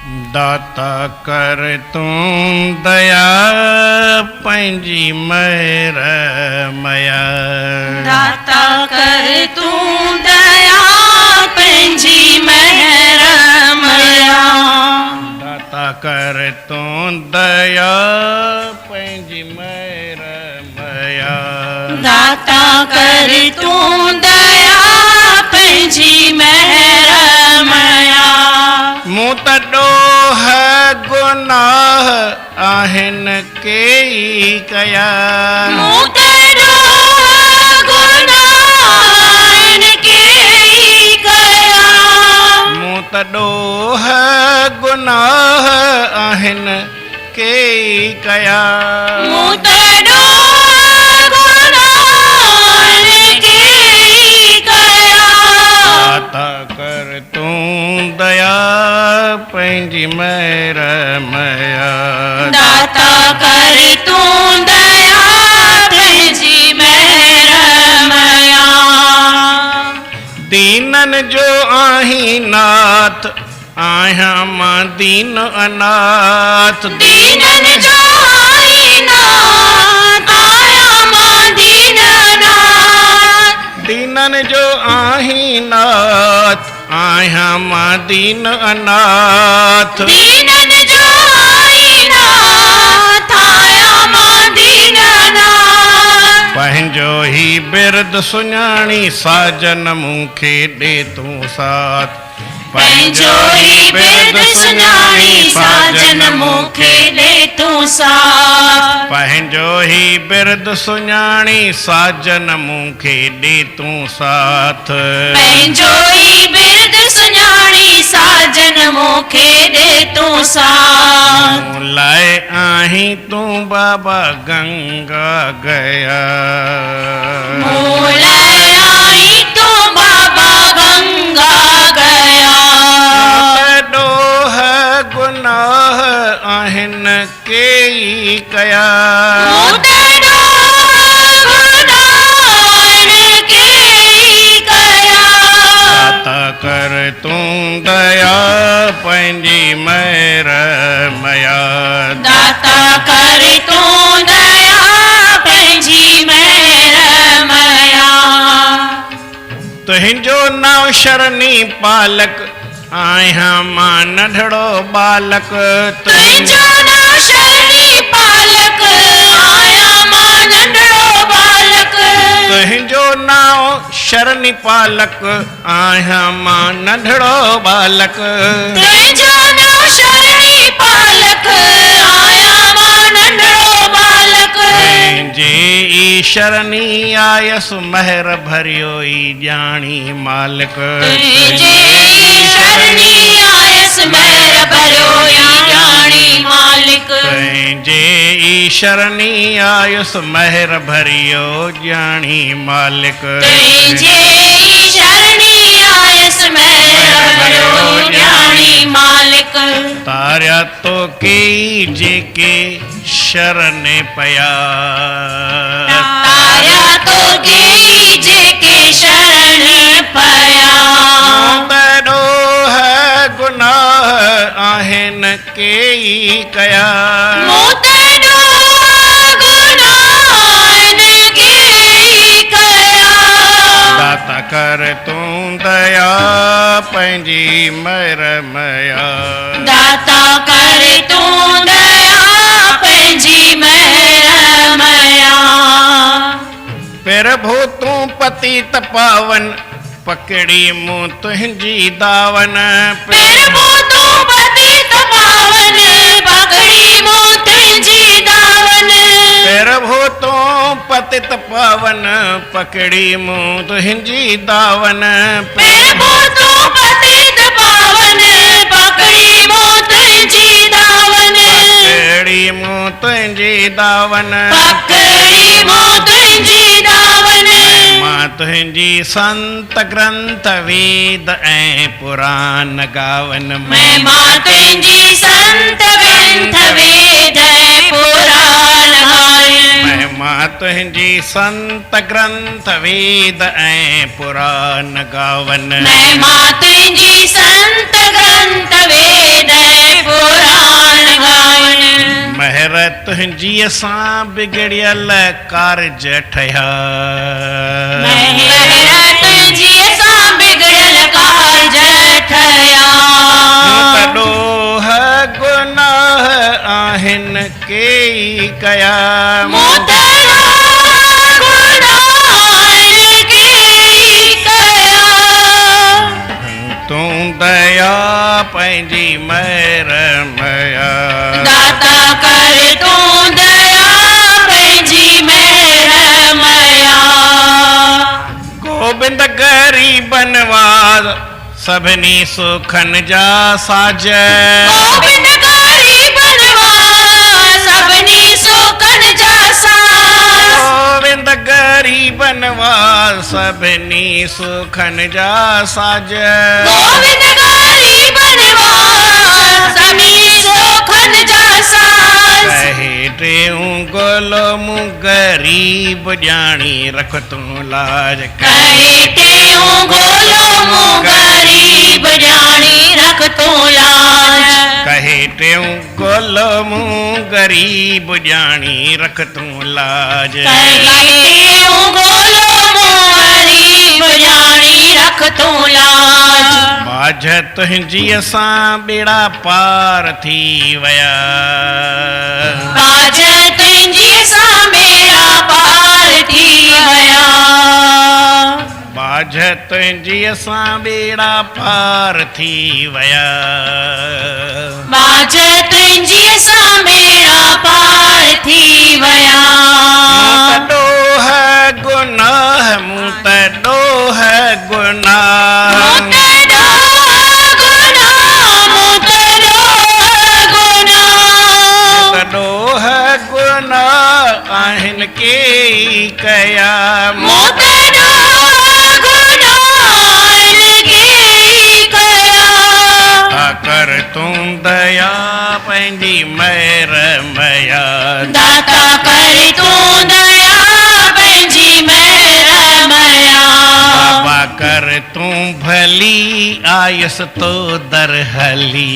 दाता कर तूं दया पंहिंजी महर मया। दाता कर तूं दया पंहिंजी महर मया। दाता कर तूं दया पंहिंजी महर मया। दाता कर तूं दया पंहिंजी महर मया। मूं त ॾोह गुनाह आहिनि केई कया। मूं त ॾोह गुनाह आहिनि केई कया। मूं त ॾोह गुनाह आहिनि केई कया। मूं त ॾोह गुनाह आहिनि केई कया। दाता कर तूं दया पंहिंजी महर मया। दाता कर तूं दया पंहिंजी महर मया। दीननि जो आहीं नाथ आहियां मां दीन अनाथ। दीननि जो आहीं नाथ आहियां मां दीन अनाथ। दीननि जो आहीं नाथ आहियां मां दीन अनाथ। दीननि जो आहीं नाथ आहियां मां दीन अनाथ। पंहिंजो ही बिरद सुञाणी साजन मूंखे ॾे तूं साथ। पंहिंजो ही बिरद सुञाणी साजन मूंखे ॾे तूं साथ। पंहिंजो ही बिरद सुञाणी साजन मूंखे ॾे तूं साथ। पंहिंजो ही बिरद सुञाणी साजन मूंखे ॾे तूं साथ। मूं लाइ आहीं तूं बाबा गंगा गया। मूं लाइ आहीं तूं बाबा गंगा गया। ॾोह गुनाह आहिनि केई कया। मूं त ॾोह गुनाह आहिनि केई कया। दाता कर तूं दया पंहिंजी महर मया। दाता कर तूं दया पंहिंजी महर मया। तुंहिंजो नाव शरनी पालक आहियां मां नंढड़ो बालक। तुंहिंजो नाव शरणी पालक आहियां मां नंढड़ो बालक। तुंहिंजो नाव शरनी पालक आहियां मां नंढड़ो बालक। तुंहिंजो नाव शरणी पालक आहियां मां नंढड़ो बालक। तुंहिंजे ई शरनी आयसि महर भरियो ई ॼाणी मालिक। तुंहिंजे शरणी आयसि महर भरियो ई ॼाणी मालिक। तुंहिंजे ई शरनी आयुसि महर भरियो ॼाणी मालिक। तुंहिंजे शरणी आयसि महर भरियो ॼाणी मालिक। तारिया तो कई जेके शरण पया। तारिया तो कई जेके शरण पया। ॾोह गुनाह आहिनि केई कया। मूं त ॾोह गुनाह आहिनि केई कया। दाता कर तूं दया पंहिंजी महर मया। दाता कर तूं दया पंहिंजी महर मया। प्रभु तूं पतित पावन पकड़ी मूं तुंहिंजी दावन। प्रभु तूं पतित पावन पकड़ी मूं तुंहिंजी दावन। प्रभु तूं पतित पावन पकड़ी मूं तुंहिंजी दावन। प्रभु तूं पतित पावन पकड़ी मूं तुंहिंजी दावन। पकड़ी मूं तुंहिंजी दावन। पकड़ी मूं तुंहिंजी दावन। मां तुंहिंजी संत ग्रंथ वेद ऐं पुराण गावन। महिमा तुंहिंजी संत ग्रंथ वेद ऐं पुराण गायन। महिमा तुंहिंजी संत ग्रंथ वेद ऐं पुराण गावन। महिमा तुंहिंजी संत ग्रंथ वेद ऐं तुंहिंजी सां बिगड़ियल कारज ठहिया महर तुंहिंजी सां बिगड़ियल कारज ठहिया ॾोह गुनाह आहिनि कई कया मूं त तूं दया पंहिंजी महर मया दाता कर तूं दया पंहिंजी महर मया गोबिंद गरीबन वार सभिनी सुखनि जा साज गोबिंद गरीबन वार सभिनी सुखनि जा साज गोविंद गरीबन वार सभिनी सुखनि जा साज गोविंद गरीबन वार सभिनी सुखनि जा साज कहे टेऊं गोलोम गरीब ॼाणी रख तूं लाज कहे टेऊं गोलोम गरीब ॼाणी रख तूं लाज कहे टेऊं गोलोम गरीब ॼाणी रख तूं लाज कहे टेऊं गोलोम गरीब ॼाणी रख तूं लाज बाझ तुंहिंजी सां बेड़ा पार थी विया बाझ तुंहिंजी सां बेड़ा पार थी विया बाझ तुंहिंजी सां बेड़ा पार थी विया बाझ तुंहिंजी सां बेड़ा पार थी विया ॾोह गुनाह मूं त ॾोह गुनाह ॾोह गुनाह आहिनि कई कया कर तूं दया पंहिंजी महर मया दाता कर तूं दया पंहिंजी महर मया बाबा कर तूं भली आयुस तो दर हली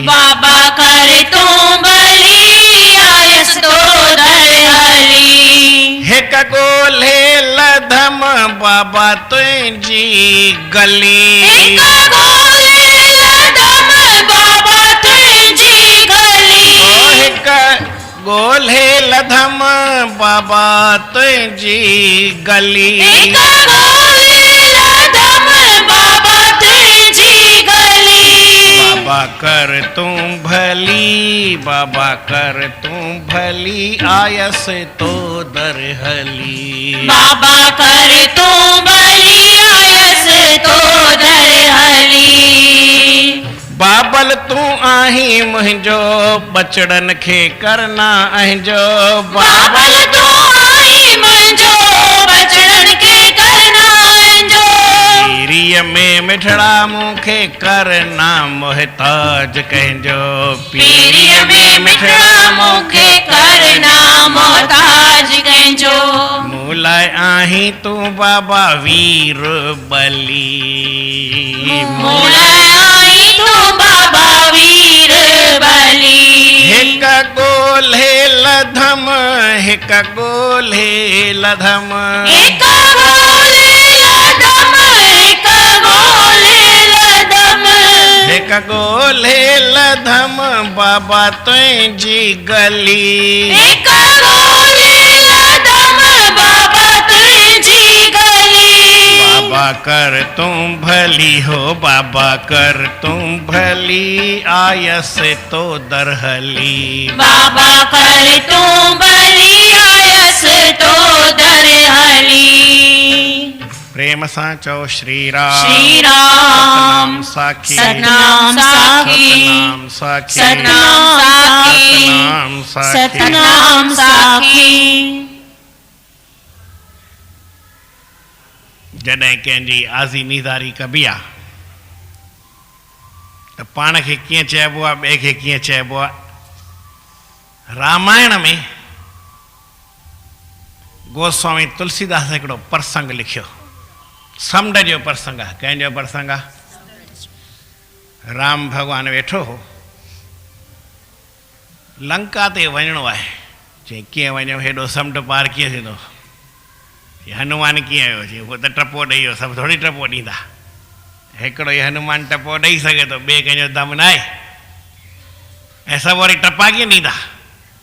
बाबा कर तूं भली आयस तो दर हली हिक ॻोल्हे लधम बाबा तुंहिंजी गली हिक ॻोल्हे लधम बाबा तुंहिंजी गली हिक ॻोल्हे लधम बाबा तुंहिंजी गली हिक ॻोल्हे लधम बाबा तुंहिंजी गली बाबा कर तूं भली बाबा कर तूं भली आयस तो दर हली बाबा कर तूं भली आयस तो दर हली बाबल तूं आहीं मुंहिंजो बचड़नि खे करना अहिंजो बाबल तूं आहीं मुंहिंजो बचड़नि खे करना अहिंजो पीरीअ में मिठड़ा मूंखे करना मोहताज कंहिंजो पीरीअ में मिठड़ा मूंखे करना मोहताज कंहिंजो मूं लाइ आहीं तूं बाबा वीर बली मूं लाइ आहीं तूं बाबा वीर बली हिक ॻोल्हे लधम हिक ॻोल्हे लधम हिक ॻोल्हे लधम हिक ॻोल्हे लधम हिक ॻोल्हे लधम बाबा तुंहिंजी गली हिक ॻोल्हे लधम बाबा तुंहिंजी गली बाबा कर तूं भली हो बाबा कर तूं भली आयस तो दर हली बाबा कर तूं भली आयस तो दर हली प्रेम सां चओ श्री राम श्री राम साखी सतनाम साखी सतनाम साखी सतनाम साखी सतनाम साखी सतनाम साखी जॾहिं कंहिंजी आज़ीमीदारी कबी आहे त पाण खे कीअं चइबो आहे ॿिए खे कीअं चइबो आहे रामायण में गोस्वामी तुलसीदास हिकिड़ो प्रसंग लिखियो समुंड जो प्रसंग आहे कंहिंजो प्रसंग आहे राम भॻवानु वेठो हो लंका ते वञिणो आहे चई कीअं वञो हेॾो समुंड पार कीअं थींदो? हनुमान कीअं आयो? चई उहो त टपो ॾेई वियो, सभु थोरी टपो ॾींदा। हिकिड़ो ई हनुमान टपो ॾेई सघे थो, ॿिए कंहिंजो दम न आहे। ऐं सभु वरी टपा कीअं ॾींदा?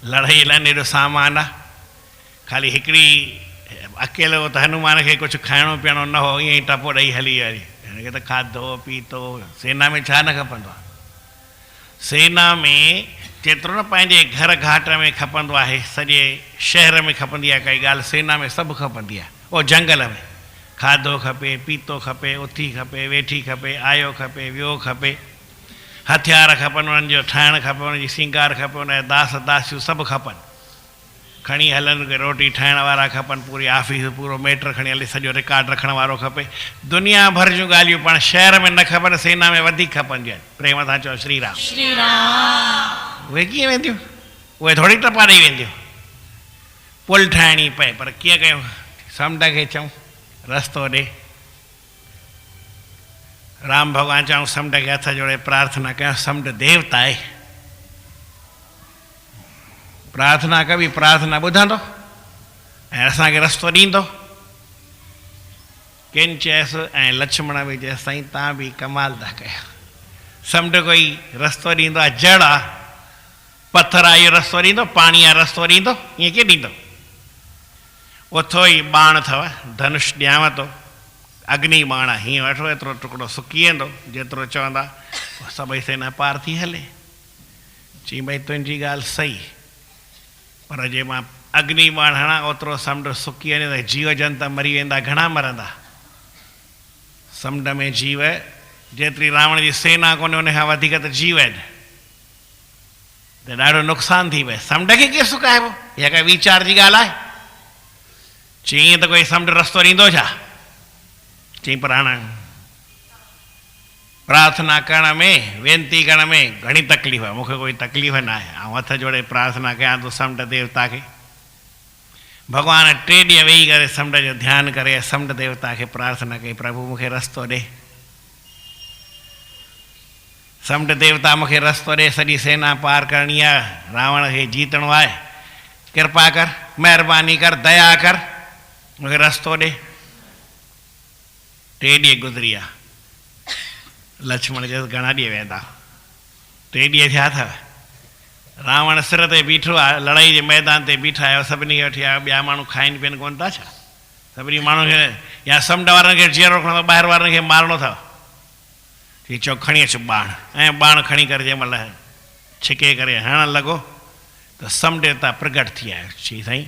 लड़ाई लाइ एॾो सामान आहे, ख़ाली हिकिड़ी अकेलो त हनुमान खे कुझु खाइणो पीअणो न हो, ईअं ई टपो ॾेई हली वरी। हिनखे त खाधो पीतो, सेना में छा न खपंदो आहे? सेना में जेतिरो न पंहिंजे घर घाट में खपंदो आहे, सॼे शहर में खपंदी आहे काई ॻाल्हि, सेना में सभु खपंदी आहे। उहो जंगल में खाधो खपे, पीतो खपे, उथी खपे, वेठी खपे, आयो खपे, वियो खपे, हथियार खपनि, उन्हनि जो ठाहिणु खपे, उनजी श्रंगार खपे, उन जा दास दासियूं सभु खपनि, खणी हलनि, रोटी ठाहिण वारा खपनि, पूरी ऑफिस पूरो मैटर खणी हले, सॼो रिकॉर्ड रखण वारो खपे। दुनिया भर जूं ॻाल्हियूं पाण शहर में न खपनि, सेना में वधीक खपंदियूं आहिनि। प्रेम सां चओ श्री राम। श्री राम। उहे कीअं वेंदियूं? उहे थोरी टपा ॾेई वेंदियूं। पुल ठाहिणी पए, पर कीअं कयूं? समुंड खे चऊं रस्तो ॾे। राम भॻवान चऊं समुंड खे हथ जोड़े प्रार्थना कयूं, समुंड देवता आहे, प्रार्थना कबी, प्रार्थना ॿुधंदो ऐं असांखे रस्तो ॾींदो। किन चयसि ऐं लक्ष्मण बि चयसि साईं तव्हां बि कमाल था कयो, समुंड कोई रस्तो ॾींदो आहे? जड़ आहे, पथर आहे, इहो रस्तो ॾींदो? पाणी आहे रस्तो ॾींदो? ईअं कीअं ॾींदो? ओथो ई बाण अथव, धनुष ॾियांव थो, अग्नि बाण आहे, हीअं वठो, एतिरो टुकड़ो सुकी वेंदो, जेतिरो चवंदा सभई सेना पार थी हले। चई भई तुंहिंजी ॻाल्हि सही, पर जे मां अग्नि बाण हणां ओतिरो समुंड सुकी वञे त जीव जंत मरी वेंदा, घणा मरंदा? समुंड में जीव जेतिरी रावण जी सेना कोन्हे उन खां वधीक त जीव आहिनि, त ॾाढो नुक़सानु थी पए। समुंड खे कीअं सुकाइबो? इहा काई वीचार जी ॻाल्हि आहे? चई ईअं त कोई समुंड रस्तो ॾींदो छा? चई पर हाणे प्रार्थना करण में, वेनती करण में घणी तकलीफ़ आहे, मूंखे कोई तकलीफ़ न आहे, ऐं हथ जोड़े प्रार्थना कयां थो समुंड देवता खे। भॻवान 3 ॾींहं वेही करे समुंड जो ध्यानु करे समुंड देवता खे प्रार्थना कई, प्रभु मूंखे रस्तो ॾे, समुंड देवता मूंखे रस्तो ॾे, सॼी सेना पार करणी आहे, रावण खे जीतणो आहे, कृपा कर, महिरबानी कर, दया कर, मूंखे रस्तो ॾे। 3 ॾींहं गुज़री विया। लक्ष्मण चयसि घणा ॾींहं वेंदा? 3 ॾींहं थिया अथव। रावण सिर ते बीठो आहे, लड़ाई जे मैदान ते बीठा आहियो, सभिनी खे वठी आयो, ॿिया माण्हू खाइनि पीअनि कोन था छा? सभिनी माण्हुनि खे या समुंड वारनि खे जीअरो रखणो, ॿाहिरि वारनि खे मारणो अथव। हीअ चओ खणी अचु बाण, ऐं बाण खणी करे जंहिं महिल छिके करे हणणु लॻो त समुंड देवता प्रगट थी आयो। चई साईं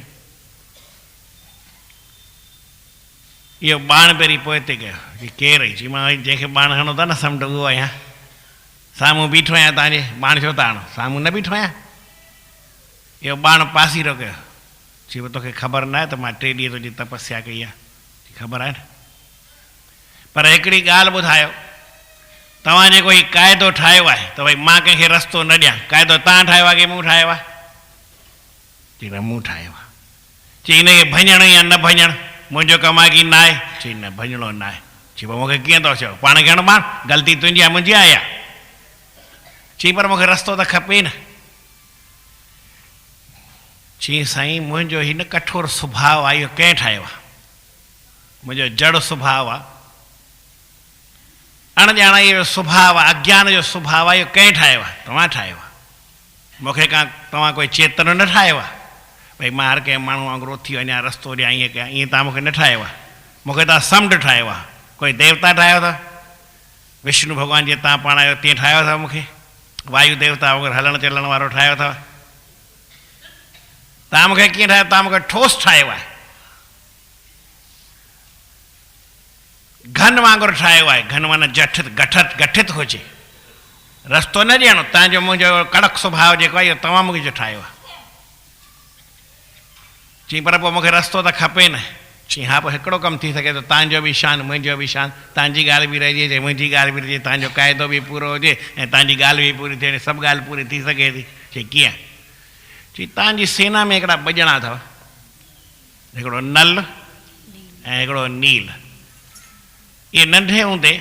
इहो बाण पहिरीं पोइ ते कयो। केरु आई? चई मां जंहिंखे बाण हणो था न समुंड उहो आहियां, साम्हूं बीठो आहियां, तव्हांजे बाण छो था हणो? साम्हूं न बीठो आहियां, इहो बाण पासीरो कयो। चई तोखे ख़बर न आहे त मां 3 ॾींहं तुंहिंजी तपस्या कई आहे? ख़बर आहे न, पर हिकिड़ी ॻाल्हि ॿुधायो, तव्हां जेको ही क़ाइदो ठाहियो आहे त भई मां कंहिंखे रस्तो न ॾियां, क़ाइदो तव्हां ठाहियो आहे की मूं ठाहियो आहे? चई न मूं ठाहियो आहे। चई हिनखे भञणु या न भञणु मुंहिंजो कमु आहे की न आहे? चई न भञणो न आहे। चई पोइ मूंखे कीअं थो चओ? पाण खे हण बाण, ग़लती तुंहिंजी आहे मुंहिंजी आहे? चई पर मूंखे रस्तो त खपे न। चई साईं मुंहिंजो हिन कठोर सुभाउ आहे, इहो कंहिं ठाहियो आहे? मुंहिंजो जड़ सुभाउ आहे, अणॼाण इहो सुभाउ आहे, अज्ञान जो सुभाउ आहे, इहो कंहिं ठाहियो आहे? तव्हां ठाहियो आहे। मूंखे तव्हां कोई चेतन न ठाहियो आहे भई मां हर कंहिं माण्हू वांगुरु उथी वञा, रस्तो ॾियां, ईअं कयां, ईअं तव्हां मूंखे न ठाहियो आहे। मूंखे तव्हां समुंड ठाहियो आहे, कोई देवता ठाहियो अथव? विष्णु भॻवान जीअं तव्हां पाण आहियो तीअं ठाहियो अथव मूंखे? वायु देवता वांगुरु हलण चलण वारो ठाहियो अथव? तव्हां मूंखे कीअं ठाहियो? तव्हां मूंखे ठोस ठाहियो आहे, घन वांगुरु ठाहियो आहे। घन माना जठित गठित हुजे, रस्तो न ॾियणो। तव्हांजो मुंहिंजो कड़क सुभाउ जेको आहे इहो तव्हां मूंखे ठाहियो आहे। चई पर पोइ मूंखे रस्तो त खपे न। चई हा पोइ हिकिड़ो कमु थी सघे थो, तव्हांजो बि शान मुंहिंजो बि शान, तव्हांजी ॻाल्हि बि रहिजी अचे, मुंहिंजी ॻाल्हि बि रहिजे, तव्हांजो क़ाइदो बि पूरो हुजे ऐं तव्हांजी ॻाल्हि बि पूरी थिए, सभु ॻाल्हि पूरी थी सघे थी। चई कीअं? चई तव्हांजी सेना में हिकिड़ा ॿ ॼणा अथव, हिकिड़ो नल ऐं हिकिड़ो नील। इहे नंढे हूंदे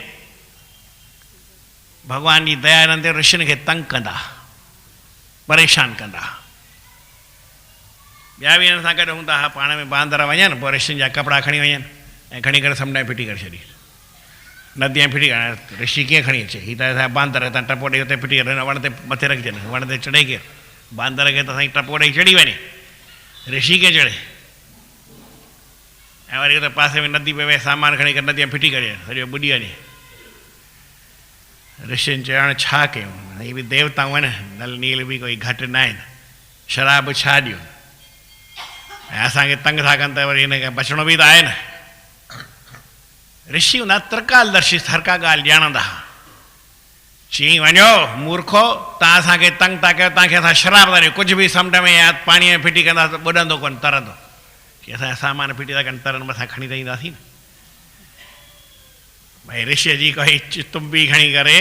भॻवान जी दया हिननि ते ऋषियुनि खे तंग कंदा, परेशान कंदा। ॿिया बि हिन सां गॾु हूंदा हुआ, पाण में बांदर वञनि, पोइ ऋषियुनि जा कपिड़ा खणी वञनि ऐं खणी करे समुंड में फिटी करे छॾी, नदीअ में फिटी करे। ऋषि कीअं खणी अचे, हीअ त असां बांदर हितां टपो ॾेई हुते फिटी करे वण ते मथे रखिजनि, वण ते चढ़े केरु, बांदर खे त साईं टपो ॾेई चढ़ी वञे, ऋषि कीअं चढ़े। ऐं वरी हुते पासे में नदी पए, सामान खणी करे नदीअ में फिटी करे सॼो ॿुॾी वञे। ऋषियुनि चयो हाणे छा कयूं, हीअ बि देवताऊं आहिनि, नल नील बि कोई घटि न आहिनि, शराब छा ॾियूं, ऐं असांखे तंग था कनि त वरी हिनखे बचणो बि त आहे न। ऋषि हुन त्रिकालदर्शी हर का ॻाल्हि ॼाणंदा हुआ। चई वञो मूर्खो, तव्हां असांखे तंग था कयो, तव्हांखे असां शराब था ॾियूं, कुझु बि समुंड में या पाणीअ में फिटी कंदा त ॿुॾंदो कोन, तरंदो। की असांजा सामान फिटी था कनि, तरनि मथां खणी त ईंदासीं न। भाई ऋषि जी कोई तुम्बी खणी करे,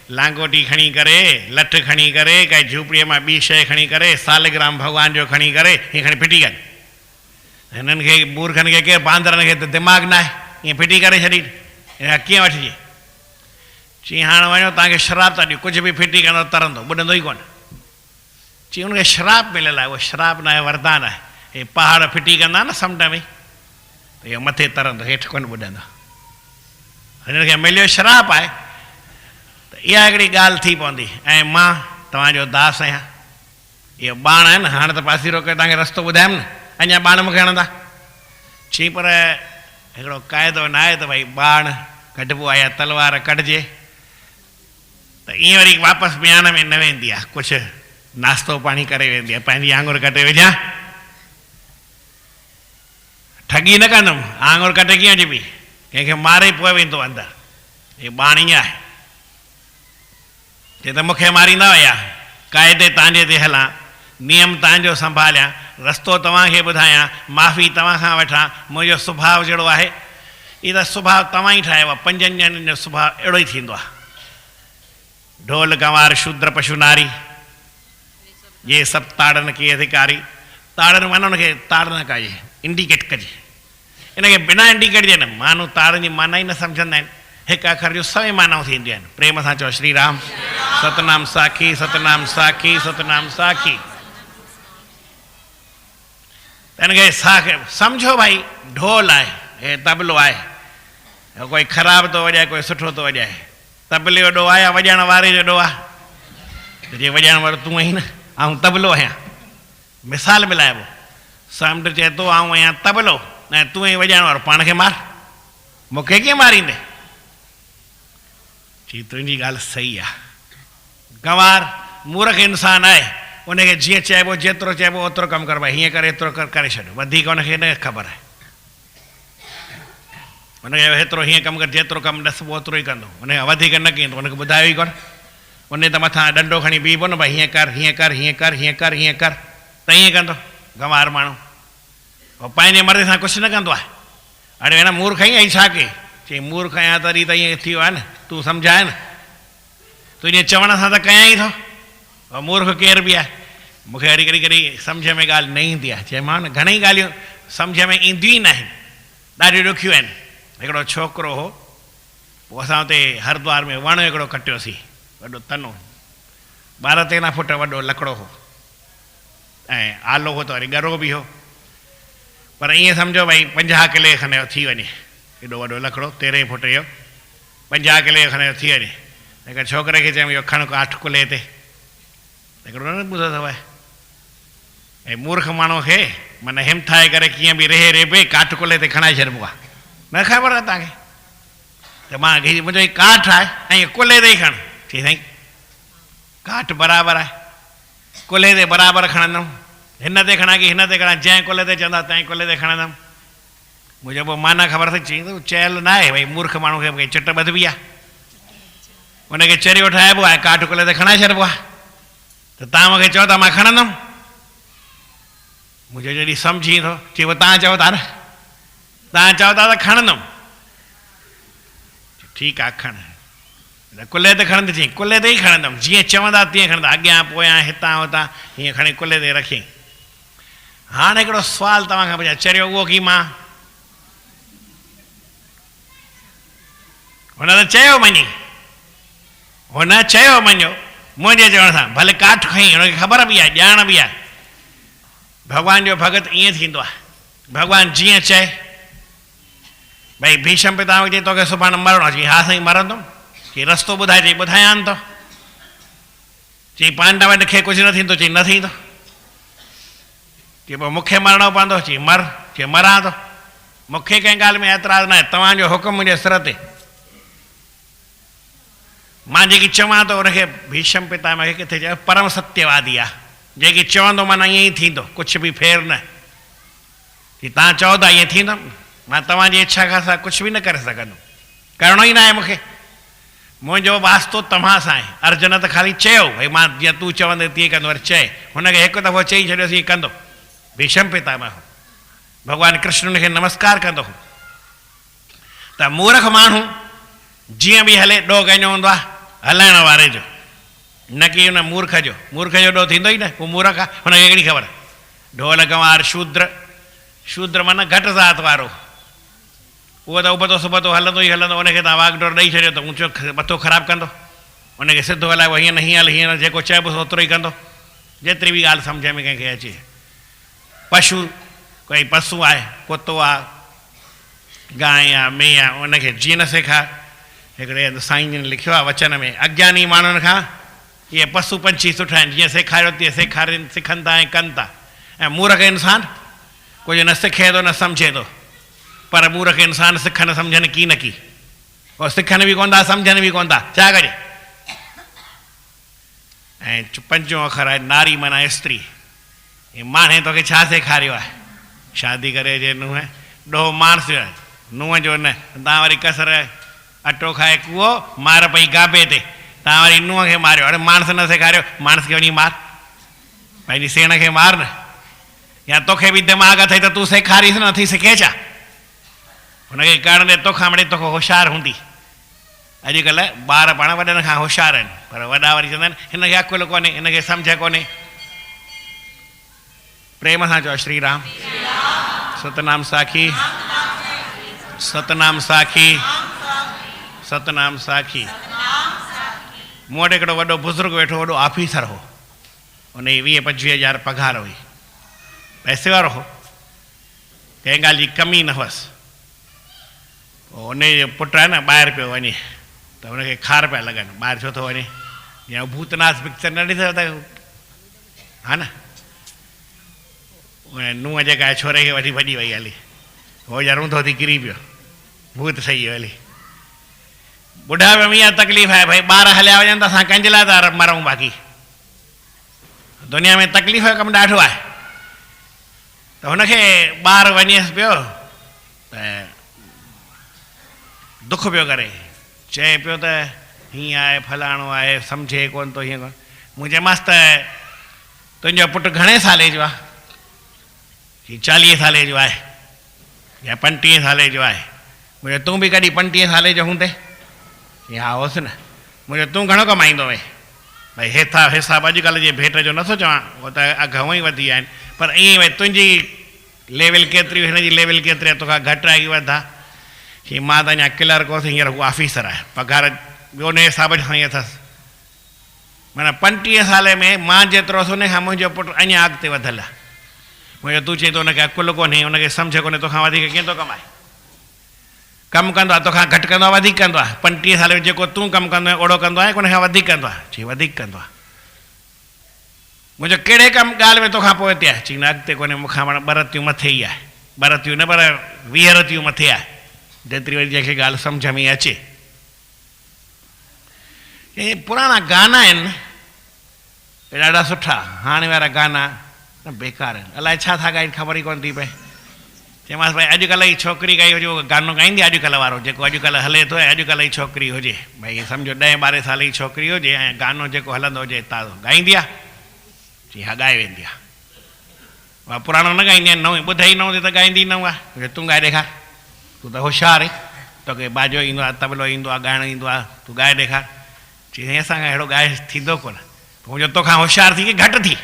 लांगोटी खणी करे, लठ खणी करे, काई झूपड़ीअ मां ॿी शइ खणी करे, सालग्राम भॻवान जो खणी करे हीअं खणी फिटी कनि। हिननि खे मूर्खनि खे केरु, बांदरनि खे त दिमाग़ न आहे, ईअं फिटी करे छॾी, हिन कीअं वठिजे। चई हाणे वञो तव्हांखे शराब था ॾियूं, कुझु बि फिटी कंदो तरंदो, ॿुॾंदो ई कोन। चई हुनखे श्राप मिलियल आहे, उहो श्राप न आहे, वरदान आहे। हे पहाड़ फिटी कंदा न समुंड में त इहो मथे तरंदो, हेठि कोन ॿुॾंदो। हिननि खे मिलियो श्राप आहे, त इहा हिकिड़ी ॻाल्हि थी पवंदी। ऐं मां तव्हांजो दास आहियां, इहो बाण आहे न, हाणे त पासीरो करे तव्हांखे रस्तो ॿुधायमि न, अञा बाण मूंखे हणंदा। चई पर हिकिड़ो क़ाइदो न आहे त भई बाण कढिबो आहे या तलवार कढिजे त ईअं वरी वापसि म्यान में न वेंदी आहे, कुझु नाश्तो पाणी करे वेंदी आहे, पंहिंजी आङुर कटे विझां, ठगी न कंदुमि, आङुर कटे कीअं अचिबी, कंहिंखे मारे पोइ वेंदो अंदरि। हे बाण ईअं आहे, चए त मूंखे मारींदा हुया, क़ाइदे तव्हांजे ते हलां, नियम तव्हांजो संभालियां, रस्तो तव्हांखे ॿुधायां, माफ़ी तव्हां खां वठां, मुंहिंजो सुभाउ जहिड़ो आहे, इहो त सुभाउ तव्हां ई ठाहियो आहे, 5 ॼणनि जो सुभाउ अहिड़ो ई थींदो आहे। ढोल गंवार शूद्र पशु नारी, ये सभु ताड़नि के अधिकारी। ताड़नि माना हुनखे ताड़ न कजे, इंडिकेट कजे, इनखे बिना इंडिकेट जे न। माण्हू ताड़नि जी माना ई न सम्झंदा आहिनि, हिकु अखर जो 100 मानाऊं थींदियूं आहिनि। प्रेम सां चओ श्री राम, सतनाम साखी, सतनाम साखी, सतनाम साखी। हिनखे सम्झो भाई ढोल आहे, हे तबलो आहे, कोई ख़राबु थो वॼाए, कोई सुठो थो वॼाए, तबले जो ॾोह आहे या वॼाइण वारे जो ॾोह आहे, जे वॼाइण वारो तूं आहीं न, ऐं तबलो आहियां। मिसाल मिलाइबो, समुंड चए थो आऊं आहियां तबलो, ऐं तूं ई वॼाइण वारो, पाण खे मार, मूंखे कीअं मारींदे। चई तुंहिंजी ॻाल्हि सही आहे। गंवार मूर्ख इंसान आहे, उनखे जीअं चइबो, जेतिरो चइबो ओतिरो कमु कर, भाई हीअं करे एतिरो करे छॾियो, वधीक उनखे न ख़बर आहे। उनखे हेतिरो हीअं कमु कर, जेतिरो कमु ॾसबो ओतिरो ई कंदो, उनखे वधीक न कंदो, उनखे ॿुधायो ई कोन। उन त मथां डंडो खणी बीहबो न, भाई हीअं कर, हीअं कर, हीअं कर, हीअं कर, हीअं कर, त ईअं कंदो गंवार माण्हू। पोइ पंहिंजे मर्ज़ी सां कुझु न कंदो आहे। हाणे हिन मूर्ख आई ऐं छा कई, चई मूर्ख आहियां तॾहिं त ईअं थी वियो आहे न, तूं सम्झाए न, तुंहिंजे चवण सां त कयां ई थो। मूर्ख केर बि आहे, मूंखे अहिड़ी कॾहिं सम्झ में ॻाल्हि न ईंदी आहे। चयोमांव न, घणेई ॻाल्हियूं सम्झ में ईंदियूं ई न आहिनि, ॾाढियूं ॾुखियूं आहिनि। हिकिड़ो छोकिरो हो, पोइ असां हुते हरिद्वार में वणु हिकिड़ो कटियोसीं, वॾो तनो, 12-13 फुट वॾो लकिड़ो हो, ऐं आलो हो त वरी ॻरो बि हो, पर ईअं सम्झो भई 50 किले खनि जो थी वञे, एॾो वॾो लकिड़ो 13 फुट जो, 50 किले खनि जो थी वञे। हिकु छोकिरे खे चयमि इहो खण काठ कुले ते, हिकिड़ो न ॿुधो अथव, ऐं मूर्ख माण्हू खे माना हिमथाए करे कीअं बि रहे पई, काठ कुले ते खणाए छॾिबो आहे, न ख़बर आहे तव्हांखे। त मां मुंहिंजो ई काठ आहे ऐं कुले ते ई खण, चई साईं काठ बराबरि आहे, कुले ते बराबरि खणंदुमि, हिन ते खणा की हिन ते खणा, जंहिं कुले ते चवंदा तंहिं कुले ते खणंदुमि। मुंहिंजो पोइ माना ख़बर अथई, चई चयल न आहे भई मूर्ख माण्हू खे भई चिट ॿधबी आहे, उनखे चरियो ठाहिबो आहे, काठ कुले ते खणाए छॾिबो आहे, त तव्हां मूंखे चओ त मां खणंदुमि। मुंहिंजो जॾहिं सम्झी ईंदो, चई पोइ तव्हां चओ था न, तव्हां चओ था त खणंदुमि, ठीकु आहे खण, कुले ते खणंदे, चई कुले ते ई खणंदुमि, जीअं चवंदा तीअं खणंदा, अॻियां पोयां हितां हुतां हीअं खणी कुले ते रखी। हाणे हिकिड़ो सुवालु तव्हां खां पुछां, चरियो उहो की मां? हुन त चयो मञी, हुन चयो मञो, मुंहिंजे चवण सां, भले काठ खईं, हुनखे ख़बर बि आहे, ॼाण बि आहे, भगवान जो भगत ईअं थींदो आहे, भगवान जीअं चए भई भीष्म पितामह चई तोखे सुभाणे मरणो आहे, चई हा साईं मरंदुमि, चई रस्तो ॿुधाए, चई ॿुधायां थो, चई पांडव खे कुझु न थींदो, चई न थींदो, चई पोइ मूंखे मरणो पवंदो, चई मर, चई मरां थो, मूंखे कंहिं ॻाल्हि में एतिराज़ न आहे, तव्हांजो हुकुम मुंहिंजे सिर ते, मां जेकी चवां थो उनखे भीष्म पितामह खे किथे चयो परम सत्यवादी आहे, जेकी चवंदो माना ईअं ई थींदो, कुझु बि फेर न, की तव्हां चओ था ईअं थींदुमि, मां तव्हांजी इच्छा खां सां कुझु बि न करे सघंदुमि, करिणो ई न आहे मूंखे, मुंहिंजो वास्तो तव्हां सां आहे। अर्जुन त ख़ाली चयो भई मां जीअं तूं चवंदे तीअं कंदो, वरी चए हुनखे हिकु दफ़ो चई छॾियोसीं हीअं कंदो, भीष्म पितामह भॻवानु कृष्ण हुनखे नमस्कार कंदो हो। त मूर्ख माण्हू जीअं बि हले ॾोह कंहिंजो हूंदो आहे हलाइण वारे जो, न की हुन मूर्ख जो ॾोह थींदो ई न, उहो मूर्ख आहे, हुनखे हिकिड़ी ख़बर, ढोल गंवार शूद्र, शूद्र माना घटि ज़ात वारो, उहो त उबतो सुबतो हलंदो ई हलंदो, उनखे तव्हां वागडोर ॾेई छॾियो त ऊंचो मथो ख़राबु कंदो, उनखे सिधो हलायो हीअं न हीअं हल, हीअं न, जेको चइबो ओतिरो ई कंदो, जेतिरी बि ॻाल्हि सम्झ में कंहिंखे अचे। पशु, कोई पशु आहे, कुतो आहे, गांइ आहे, मेंहिं आहे, उनखे जीअं न सेखार, हिकिड़े साईं जिन लिखियो आहे वचन में, अज्ञानी माण्हुनि खां इहे पशु पंछी सुठा आहिनि, जीअं सेखारियो तीअं सेखारनि, सिखनि था ऐं कनि था, ऐं मूर्ख इंसान कुझु न सिखे थो न सम्झे थो, पर मूर्ख इंसान सिखनि सम्झनि की न की, उहो सिखनि बि कोन था सम्झनि बि कोन था, छा कजे। ऐं पंजो अखर आहे नारी माना स्त्री, माणे तोखे छा सेखारियो आहे, शादी करे जे नुंहुं, ॾोह माणस जो आहे, नुंहुं जो न, तव्हां वरी कसर अटो खाए कुओ मार पई गाबे ते, तव्हां वरी नुंहुं खे मारियो, अरे माणस न सेखारियो, माणस खे वञी मार, पंहिंजी सेण खे मार न, या तोखे बि दिमाग़ अथई त तूं सेखारीसि नथी सिखे छा, हुनखे करण दे, तोखां मिड़े तोखां होशियारु हूंदी। अॼुकल्ह ॿार पाण वॾनि खां होशियारु आहिनि, पर वॾा वरी चवंदा आहिनि हिनखे अकुलु कोन्हे, हिनखे सम्झ कोन्हे। प्रेम सां चओ श्री राम, सतनाम साखी, सतनाम साखी, सतनाम साखी। मूं वटि हिकिड़ो वॾो बुज़ुर्ग वेठो, वॾो ऑफिसर हो, उन जी 20-25 पघार हुई, पैसे वारो हो, कंहिं ॻाल्हि जी कमी न हुअसि। उन जो पुटु आहे न ॿाहिरि पियो वञे, त हुनखे खार पिया लॻनि, ॿाहिरि छो थो वञे, या भूतनाथ पिक्चर न ॾिठो त, हा न, नुंहुं जेका आहे छोरे खे वठी भॼी वई हली, हो यार ऊंधो थी किरी पियो, भूत ठही वियो हली। ॿुढापे में इहा तकलीफ़ आहे भई ॿार हलिया वञनि त असां कंहिंजे लाइ था मरूं, बाक़ी दुनिया में तकलीफ़ जो कमु ॾाढो आहे। त हुनखे ॿारु वञेसि पियो त दुख पियो करे, चए पियो त हीअं आहे फलाणो आहे, सम्झे कोन थो, हीअं कोन। मूं चयोमांसि त तुंहिंजो पुटु घणे साले जो आहे, कि 40 साले जो आहे या 35 साले जो आहे। मुंहिंजो तूं बि कॾहिं 35 साले जो हूंदे, हा होसि न। मुंहिंजो तूं घणो कमाईंदो वए, भई हेठा हिसाबु अॼुकल्ह जे भेट जो नथो चवां, उहो त अघु हूअं ई वधी विया आहिनि, पर ईअं भई तुंहिंजी लेवल केतिरी, हिन जी लेवल केतिरी आहे, तोखां घटि आहे की वधि आहे, की मां त अञा क्लर्क होसि, हींअर हू ऑफिसर आहे, पघार ॿियो उन हिसाब सां ई अथसि। माना 35 साले में मां जेतिरो हुअसि उन खां मुंहिंजो पुटु अञा अॻिते वधियलु आहे। मुंहिंजो तूं चई थो हुनखे अकुलु कोन्हे, हुनखे सम्झ कोन्हे, तोखां वधीक कीअं थो कमाए, कमु कंदो आहे तोखां घटि कंदो आहे वधीक कंदो आहे। 35 साल में जेको तूं कमु कंदो आहे ओड़ो कंदो आहे, उन खां वधीक कंदो आहे, चई वधीक कंदो आहे। मुंहिंजो कहिड़े कमु ॻाल्हि में तोखां पोइ हिते आहे, चई न अॻिते कोन्हे, मूंखां माना 2 रतियूं मथे ई आहे, 2 रतियूं न पर 20 रतियूं मथे आहे, जेतिरी वरी जंहिंखे ॻाल्हि सम्झ में अचे। इहे पुराणा गाना आहिनि ॾाढा सुठा, हाणे वारा गाना बेकार आहिनि, अलाए छा था ॻाइनि ख़बर ई कोन थी पए। चयोमांसि भई अॼुकल्ह जी छोकिरी काई हुजे, उहो गानो गाईंदी अॼुकल्ह वारो जेको अॼुकल्ह हले थो, ऐं अॼुकल्ह जी छोकिरी हुजे, भई सम्झो 10-12 साल जी छोकिरी हुजे ऐं गानो जेको हलंदो हुजे ताज़ो गाईंदी आहे, चई हा ॻाए वेंदी आहे। उहा पुराणो न गाईंदी आहे, नओं ॿुधई न हूंदी त गाईंदी न आहे। तूं ॻाए ॾेखार, तूं त होशियारु आहे, तोखे बाजो ईंदो आहे, तबलो ईंदो आहे, ॻाइणु ईंदो आहे, तूं ॻाए ॾेखार। चई असांखां अहिड़ो ॻाए थींदो कोन, मुंहिंजो तोखां होशियारु थी की घटि थी।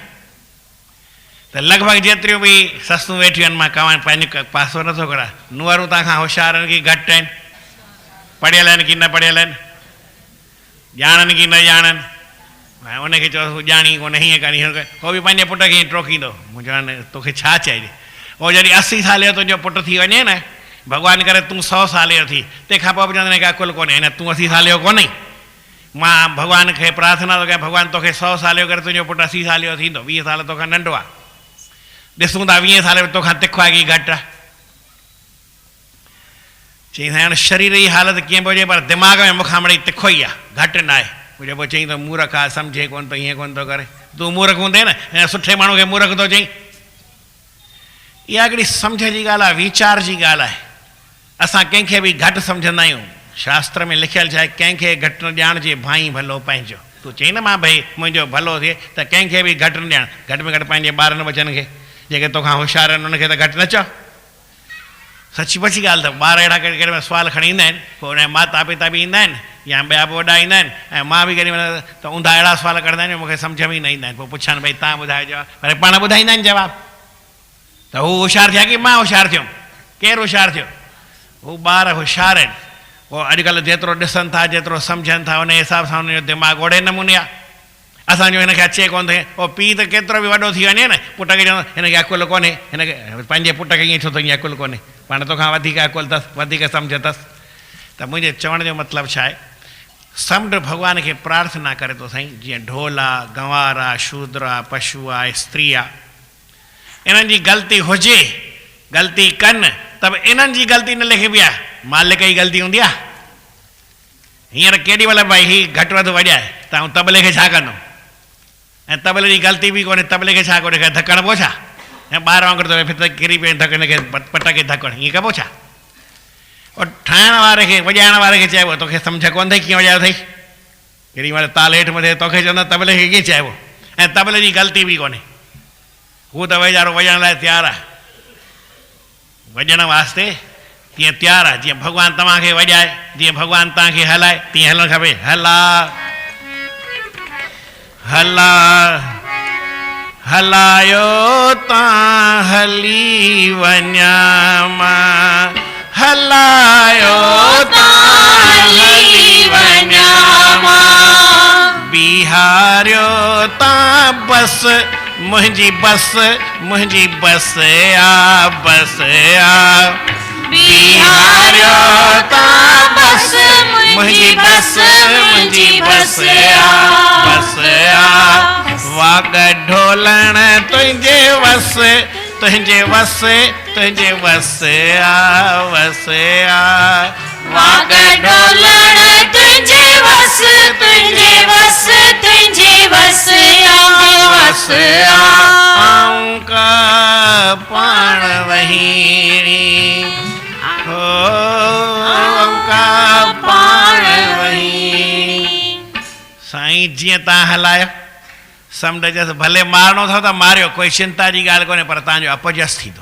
त लॻभॻि जेतिरियूं बि ससूं वेठियूं आहिनि, मां कवां पंहिंजो पासो नथो करा, नुंहरूं तव्हांखां होशियारु आहिनि की घटि आहिनि, पढ़ियल आहिनि की न पढ़ियल आहिनि, ॼाणनि की न ॼाणनि, ऐं उनखे चयो ॼाणी कोन हीअं करी हो बि पंहिंजे पुट खे हीअं टोकींदो मुंहिंजो हाणे तोखे छा चइजे। उहो जॾहिं 80 साल जो तुंहिंजो पुटु थी वञे न, भॻवानु करे तूं 100 साल जो थी, तंहिंखां पोइ बि चवंदा का अकुलु कोन्हे, हिन तूं 80 साल जो कोन्हे। मां भॻवान खे प्रार्थना थो कयां भॻवानु तोखे 100 साल जो करे तुंहिंजो पुटु 80 साल जो थींदो, 20 साल तोखां नंढो आहे, ॾिसूं था 20 साल में तोखां तिखो आहे की घटि आहे। चई हाणे शरीर जी हालति कीअं बि हुजे पर दिमाग़ में मूंखां मिड़ई तिखो ई आहे, घटि न आहे। मुंहिंजो पोइ चई त मूर्ख आहे, सम्झे कोन थो, हीअं कोन थो करे। तूं मूर्ख हूंदे न, हिन सुठे माण्हू खे मूर्ख थो चई। इहा हिकिड़ी सम्झ जी ॻाल्हि आहे, वीचार जी ॻाल्हि आहे। असां कंहिंखे बि घटि सम्झंदा आहियूं। शास्त्र में लिखियलु छा आहे, कंहिंखे घटि न ॼाणिजे भाई भलो पंहिंजो। तूं चई न मां भई मुंहिंजो भलो थिए त कंहिंखे बि घटि न ॼाण, घटि में घटि पंहिंजे ॿारनि बचनि खे, जेके तोखां होशियार आहिनि उनखे त घटि न चओ। सची पची ॻाल्हि अथव। ॿार अहिड़ा कहिड़े कहिड़े सुवाल खणी ईंदा आहिनि, पोइ हुनजा माता पिता बि ईंदा आहिनि या ॿिया बि वॾा ईंदा आहिनि, ऐं मां बि केॾीमहिल त ऊंधा अहिड़ा सुवाल कंदा आहिनि मूंखे सम्झ में ई न ईंदा आहिनि। पोइ पुछनि भई तव्हां ॿुधायो जवाबु, पर पाण ॿुधाईंदा आहिनि जवाबु। त हू होशियारु थिया की मां होशियारु थियुमि? केरु होशियारु थियो? हू ॿार होशियारु आहिनि। पोइ अॼुकल्ह जेतिरो ॾिसनि था, जेतिरो सम्झनि था, उन हिसाब सां हुनजो दिमाग़ ओड़े नमूने आहे। असांजो हिनखे अचे कोन थो। पोइ पीउ त केतिरो बि वॾो थी वञे न, पुट खे चवंदो हिनखे अकुलु कोन्हे, हिनखे पंहिंजे पुट खे ईअं छो थो ईअं अकुलु कोन्हे, पाण तोखां वधीक अकुलु अथसि, वधीक सम्झ अथसि। त मुंहिंजे चवण जो मतिलबु छा आहे, समुंड भॻवान खे प्रार्थना करे थो साईं, जीअं ढोल आहे, गंवार आहे, शूद्र आहे, पशु आहे, स्त्री आहे, इन्हनि जी ग़लती हुजे, ग़लती कनि त बि इन्हनि जी ग़लती न लिखी बि आहे, मालिक जी ग़लती हूंदी आहे। हींअर केॾी महिल भई हीउ घटि वधि वॼाए त आउं तबले खे छा कंदुमि, ऐं तबले जी ग़लती बि कोन्हे, तबले खे छा कोन्हे, धकणु पोइ छा, ऐं ॿार वांगुरु त किरी पियो धक, हिनखे पट खे धकणु, ईअं कबो छा? और ठाहिण वारे खे, वॼाइण वारे खे चइबो तोखे सम्झ कोन अथई कीअं वॼायो अथई, केॾी महिल ताल हेठि मथे तोखे चवंदा तबले खे कीअं चइबो, ऐं तबले जी ग़लती बि कोन्हे। हू त वीचारो वॼण लाइ तयारु आहे, वॼण वास्ते तीअं तयारु आहे। जीअं भॻवानु तव्हांखे वॼाए, जीअं भॻवानु तव्हांखे हलाए, तीअं हलणु खपे। हला हला हलायो तव्हां हली वञा मां, हलायो तव्हां हली वञा मां, बिहारियो तव्हां बस मुंहिंजी बस, मुंहिंजी बस आ, बस आ, बिहारियो तव्हां बस मुंहिंजी बस, मुंहिंजी बस आ, बस आ, वाग ढोलण तुंहिंजे वस, तुंहिंजे वस, तुंहिंजे वस आ, वस आ, वाग ढोलण तुंहिंजे वस, तुंहिंजे वस, तुंहिंजे वस आ, वस आ, आऊं का पाण वही हो, आऊं का पाण वही। साईं जीअं तव्हां हलायो, समुंड जसि भले मारणो अथव त मारियो, कोई चिंता जी ॻाल्हि कोन्हे, पर तव्हांजो अपजस थींदो।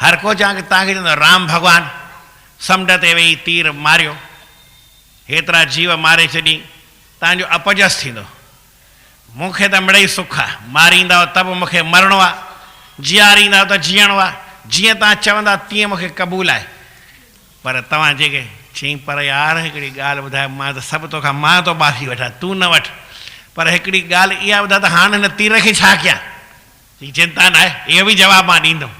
हर को तव्हांखे चवंदो राम भॻवानु समुंड ते वेही तीर मारियो, हेतिरा जीव मारे छॾी, तव्हांजो अपजस थींदो। मूंखे त मिड़ई सुख आहे, मारींदव त बि मूंखे मरणो आहे, जीआरींदव त जीअणो आहे, जीअं तव्हां चवंदा तीअं मूंखे क़बूल आहे। पर तव्हां जेके चई पर यार हिकिड़ी ॻाल्हि ॿुधाए, मां त सभु तोखां मां थो बाफ़ी वठां, तूं न वठि, पर हिकिड़ी ॻाल्हि इहा ॿुधाए त हाणे हिन तीर खे छा कयां? चई चिंता न आहे, इहो बि जवाबु मां ॾींदुमि।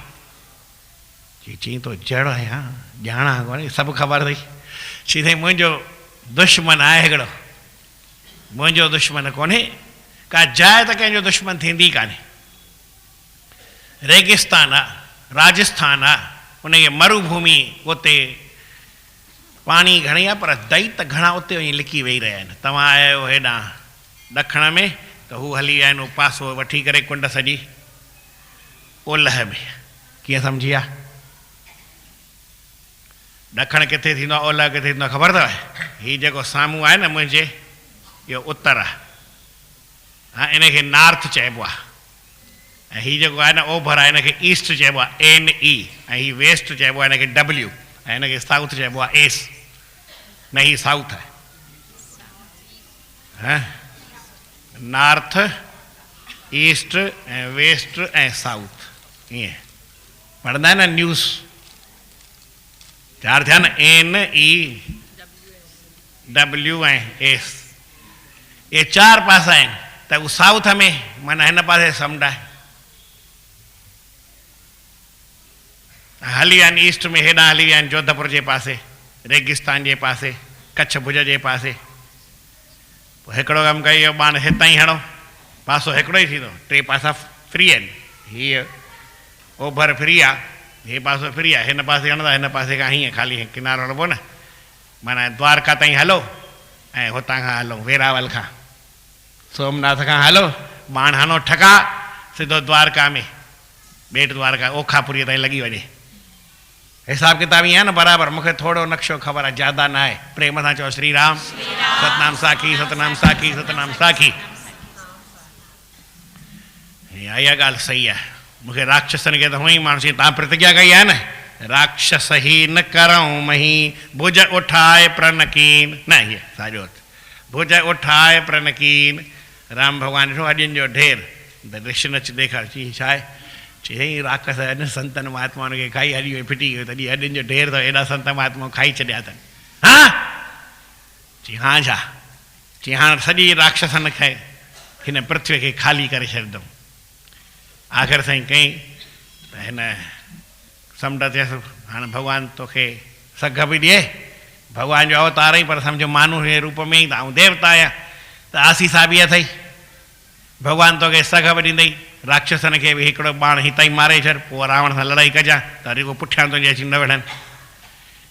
चई तो जड़ आहियां, ॼाणा कोन्हे, सभु ख़बर अथई। चई साईं मुंहिंजो दुश्मन आहे हिकिड़ो, मुंहिंजो दुश्मन कोन्हे, का जाइ त कंहिंजो दुश्मन थींदी कान्हे। रेगिस्तान आहे, राजस्थान आहे, उनखे मरुभूमि, उते पाणी घणी आहे पर दैत घणा उते वञी लिकी वेही रहिया आहिनि। तव्हां आया आहियो हेॾां ॾखण में त हू हली विया आहिनि पासो वठी करे कुंड सॼी ओलह में, कीअं सम्झी विया? ॾखण किथे थींदो आहे, ओलह किथे थींदो आहे ख़बर अथव? हीउ जेको साम्हूं आहे न मुंहिंजे, इहो उत्तर आहे, हा इनखे नॉर्थ चइबो आहे, ऐं हीउ जेको आहे न ओभर आहे हिनखे ईस्ट चइबो आहे NE, ऐं हीउ वेस्ट चइबो आहे हिनखे W, ऐं हिनखे साउथ चइबो आहे S। न हीउ साउथ आहे, हा नॉर्थ, ईस्ट ऐं वेस्ट ऐं साउथ, ईअं पढ़ंदा आहिनि न न्यूज़, चार थिया न NE W ऐं S, ये चार पासा आहिनि। तो वो साउथ में माना हिन पासे समुंड है, हली आहिनि ईस्ट में, हेॾां हली विया आहिनि जोधपुर जे पासे, रेगिस्तान जे पासे, कच्छ भुज जे पासे। पोइ हिकिड़ो कमु कयो, बाण हितां ई हणो, पासो हिकिड़ो ई थींदो, टे पासा फ्री आहिनि, हीअ ओभर फ्री आहे, हीअ पासो फ्री आहे, हिन पासे हणंदा, हिन पासे खां हीअं ख़ाली किनारो हणिबो न, माना द्वारका ताईं हलो ऐं हुतां खां हलो वेरावल खां, सोमनाथ खां हलो, बाण हणो ठका, सिधो द्वारका में, बेट द्वारका ओखापुरी ताईं लॻी वञे। हिसाब किताब ईअं आहे न बराबरि, मूंखे थोरो नक्शो ख़बर आहे, ज़्यादा न आहे। प्रेम सां चओ श्री राम, सतनाम साखी, सतनाम साखी, सतनाम साखी। इहा ॻाल्हि सही आहे। मूंखे राक्षसनि खे त हुअं ई माण्हू चई, तव्हां प्रतिज्ञा कई आहे न, राक्षस ही न करऊं मही, भुज उठाए प्रणकीन, न हीअ साॼो भुज उठाए प्रणकीन। राम भॻवानु ॾिठो अॼनि जो ढेर, ऋषि नच ॾेखार, चई छा आहे, चई राक्षस अॼु संतनि महात्माउनि खे खाई हली वई, फिटी वियो, तॾहिं अॼनि जो ढेर अथव, एॾा संत महात्मा खाई छॾिया अथनि। हा चई हा छा, चई हाणे सॼी राक्षसनि खे हिन पृथ्वी खे ख़ाली करे छॾींदुमि। आख़िर साईं कई त हिन समुंड चयसि, हाणे भॻवानु तोखे सघ बि ॾिए, भॻवान जो अवतार ई, पर सम्झो माण्हू जे रूप में ई त आऊं देवता आहियां, त आसीसा बि अथई, भॻवानु तोखे सघ बि ॾींदई, राक्षसनि खे बि हिकिड़ो बाण हितां ई मारे छॾ, पोइ रावण सां लड़ाई कजां, त रुॻो पुठियां तुंहिंजे अची न विढ़नि,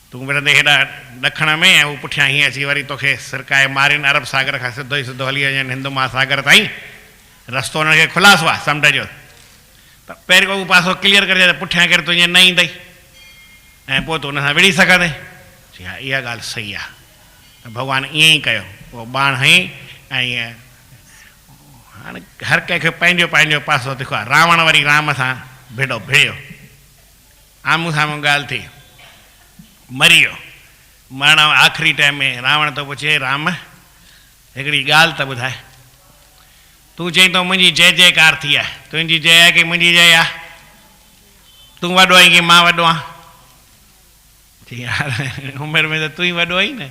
तूं विढ़ंदे हेॾा ॾखण में, ऐं हू पुठियां हीअं अची वरी तोखे सिरकाए मारिन, अरब सागर खां सिधो ई सिधो हली वञनि हिंदू महासागर ताईं, रस्तो हुननि खे खुलासो आहे समुंड जो, त पहिरियों उहो पासो क्लियर करे त पुठियां केरु तुंहिंजे न ईंदई, ऐं पोइ तूं हुन सां विड़ी सघंदे। चई हा इहा ॻाल्हि सही आहे। त भॻवानु ईअं ई कयो, उहो बाण हईं ऐं ईअं हाणे हर कंहिंखे पंहिंजो पंहिंजो पासो दिखो आहे। रावण वरी राम सां भिड़ियो, आम्हूं साम्हूं ॻाल्हि थी, मरी वियो। मरण आख़िरी टाइम में रावण तो पुछे, राम हिकिड़ी ॻाल्हि त ॿुधाए, तूं चई तो मुंहिंजी जय जयकार थी आहे, तुंहिंजी जय आहे की मुंहिंजी जय आहे, तूं वॾो आहीं की मां वॾो आहियां? चई यार उमिरि में त तूं ई वॾो आहीं न,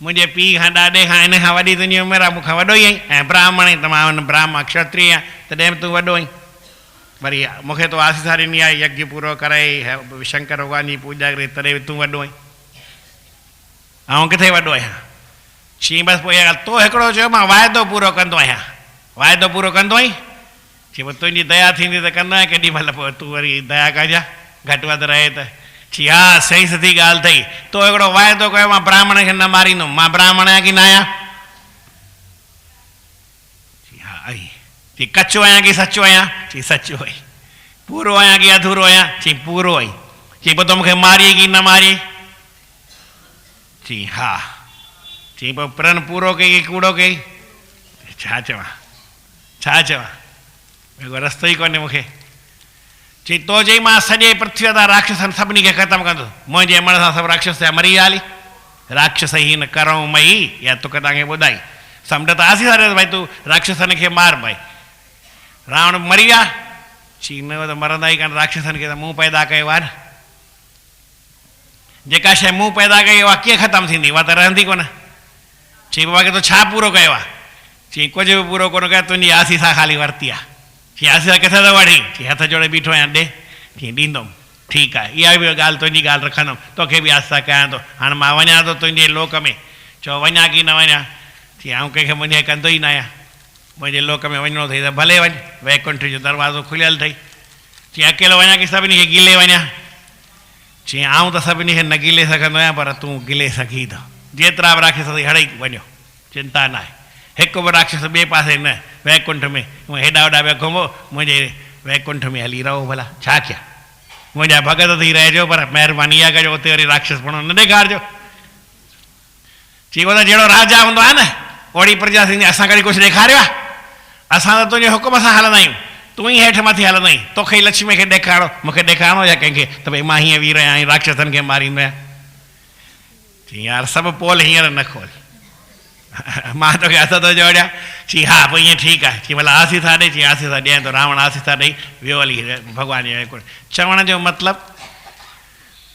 मुंहिंजे पीउ खां ॾाॾे खां इन खां वॾी तुंहिंजी उमिरि आहे, मूंखां वॾो ई आहीं, ऐं ब्राह्मण आहीं त मां हुन ब्राह्मण क्षत्रिय आहियां, तॾहिं बि तूं वॾो आहीं। वरी मूंखे तो आसीसा ॾिनी आहे, यज्ञ पूरो कराई, शंकर भॻवान जी पूॼा करे, तॾहिं बि तूं वॾो आहीं, ऐं किथे वॾो आहियां? चई बसि पोइ इहा ॻाल्हि तो हिकिड़ो चयो, मां वाइदो पूरो कंदो आहियां। वाइदो पूरो कंदो आहीं? चई पोइ तुंहिंजी दया थींदी त कंदो आहियां, केॾी महिल पोइ तूं वरी दया कजां, घटि वधि रहे त। चई हा सही सिधी ॻाल्हि अथई, तो हिकिड़ो वाइदो कयो, मां ब्राह्मण खे न मारींदुमि, मां ब्राह्मण आहियां की न आहियां? चई हा आई। चई कचो आहियां की सचो आहियां? चई सचो आई। पूरो आहियां की अधूरो आहियां? चई पूरो आई। चई पोइ तो मूंखे मारी की न मारी? चई हा। चई पोइ प्रण पूरो कई की कूड़ो कई? छा चवां छा चवां, ॿियो रस्तो ई कोन्हे मूंखे। चई तो चई मां सॼे पृथ्वी तां राक्षसनि सभिनी खे ख़तमु कंदो, मुंहिंजे अमण सां सभु राक्षस थिया मरी विया हली। राक्षस ही न करऊं मई, या तोखे तव्हांखे ॿुधाई, समुंड त आसी सघे भई तूं राक्षसनि खे मार भई। रावण मरी विया? चई न त मरंदा ई कान, राक्षसनि खे त मूं पैदा कयो आहे न, जेका शइ मूं पैदा कई उहा कीअं ख़तमु थींदी, उहा त रहंदी कोन। चई बाबा खे तो छा पूरो कयो आहे? चई कुझु बि पूरो कोन कयो, तुंहिंजी आसीसा ख़ाली वरिती आहे। चई आसीसा किथे त वठी? चई हथ जोड़े बीठो आहियां, ॾे। चई ॾींदुमि, ठीकु आहे, इहा बि ॻाल्हि तुंहिंजी ॻाल्हि रखंदुमि, तोखे बि आसीसा कयां थो। हाणे मां वञा थो तुंहिंजे लोक में, चओ वञा की न वञा? चई आऊं कंहिंखे मुंहिंजे कंदो ई न आहियां, मुंहिंजे लोक में वञिणो अथई त भले वञ, वैकुंठ जो दरवाज़ो खुलियल अथई। चई अकेलो वञा की सभिनी खे गिले वञा? चई आऊं त सभिनी खे न गिले सघंदो आहियां, पर तूं गिले सघीं थो, जेतिरा बि राक्षस अथई हड़ई वञो, चिंता न आहे। हिकु बि राक्षस ॿिए पासे न, वैकुंठ में हेॾा होॾा पिया घुमो, मुंहिंजे वैकुंठ में हली रहो भला, छा कयां? मुंहिंजा भगत थी रहिजो, पर महिरबानी इहा कजो उते वरी राक्षस पणो न ॾेखारिजो। चई उहो त जहिड़ो राजा हूंदो आहे न, ओड़ी प्रजा थींदी। असां कॾहिं कुझु ॾेखारियो आहे? असां त तुंहिंजे हुकुम सां हलंदा आहियूं, तूं ई हेठि मथे हलंदा आहीं, तोखे ई लक्ष्मी खे ॾेखारियो, मूंखे ॾेखारिणो या कंहिंखे त भई मां हीअं वीर आहियां, राक्षसनि खे मारींदो आहियां। चई यार सभु पोल हींअर न खोल, मां तोखे हथ थो जोड़ियां। चई हा पोइ ईअं ठीकु आहे। चई भला आसीसा ॾे? चई आसीसा ॾियां थो। रावण आसीसा ॾेई वियो हली भॻवान जो। चवण जो मतिलबु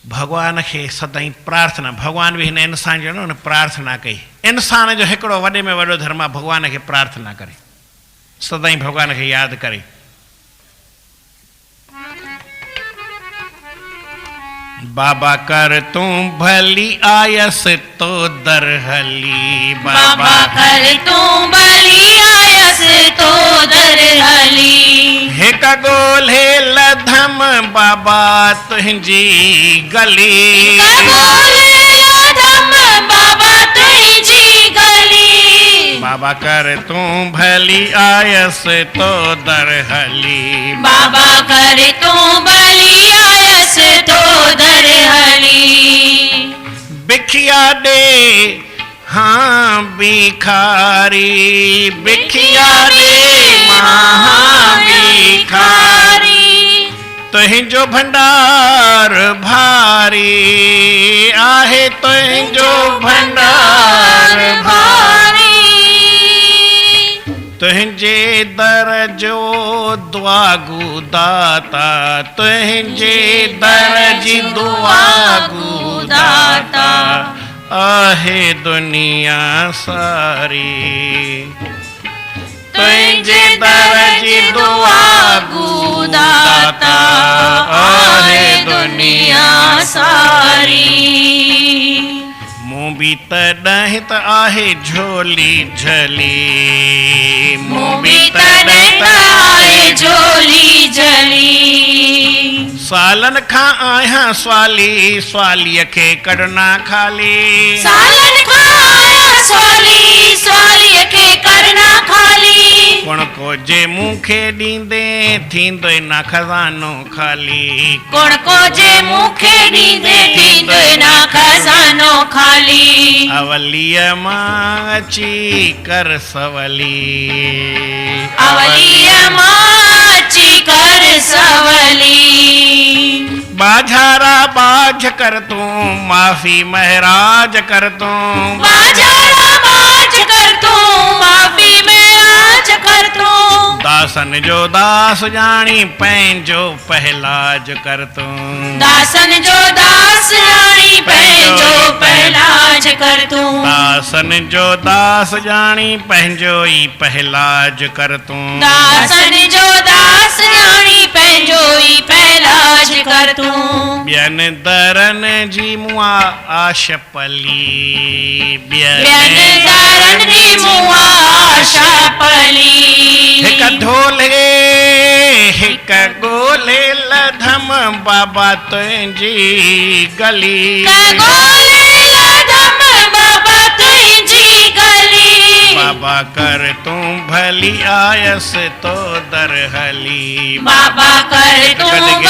भॻवान खे सदाईं प्रार्थना, भॻवान बि हिन इंसान जो न प्रार्थना कई। इंसान जो हिकिड़ो वॾे में वॾो धर्म आहे भॻवान खे प्रार्थना करे। सदाईं भगवान खे यादि करे। बाबा कर तूं भली आयस तो दर हली, बाबा कर तूं भली आयस तो दर हली। हिक ॻोल्हे लधम बाबा तुंहिंजी गली, लधम बाबा तुंहिंजी गली। बाबा कर तूं भली आयस तो दर हली, बाबा कर तूं भली आयस तो दर हली। बिखिया दे हाँ भिखारी, बिखिया दे हाँ भिखारी। तुंहिंजो भंडार भारी आहे, तुंहिंजो भंडार भारी। तुंहिंजे दर जो दुआगू दाता, तुंहिंजे दर जी दुआगू दाता आहे दुनिया सारी। तुंहिंजे दर जी दुआगू दाता आहे दुनिया सारी। मूं बि तॾहिं त आहे झोली झली, मूं बि तॾहिं त आहे झोली झली। सालनि खां आहियां स्वाली, स्वालीअ खे कढना ख़ाली, सालनि खां आहियां स्वाली, स्वालीअ खे कढना ख़ाली। कुण को जे मूंखे ॾींदे थींदो न खज़ानो ख़ाली, कुण को जे मूंखे ॾींदे थींदो न खज़ानो ख़ाली। अवलीअ मां अची कर सवली, अवलीअ मां अची कर सवली। बाझारा बाझ कर तूं, माफ़ी महराज कर तूं, बाझारा बाझ कर तूं, माफ़ी महराज कर तूं। दासन जो दास जानी पंहिंजो पहलाज कर तूं, दासन जो दास जानी पंहिंजो पहलाज कर तूं। दासन जो दास जानी पंहिंजो ई पहलाज कर तूं, दासन जो दास जानी पंहिंजो ई पहलाज कर तूं। ॿियनि दरनि जी मुआ आश पली, ॿियनि दरनि जी मुआ आशा पली। हिक ढोले हिक ॻोल्हे लधम बाबा तुंहिंजी गली, ॻोल्हे लधम बाबा तुंहिंजी गली। बाबा कर तूं भली आयस तो दर हली, बाबा कर तूं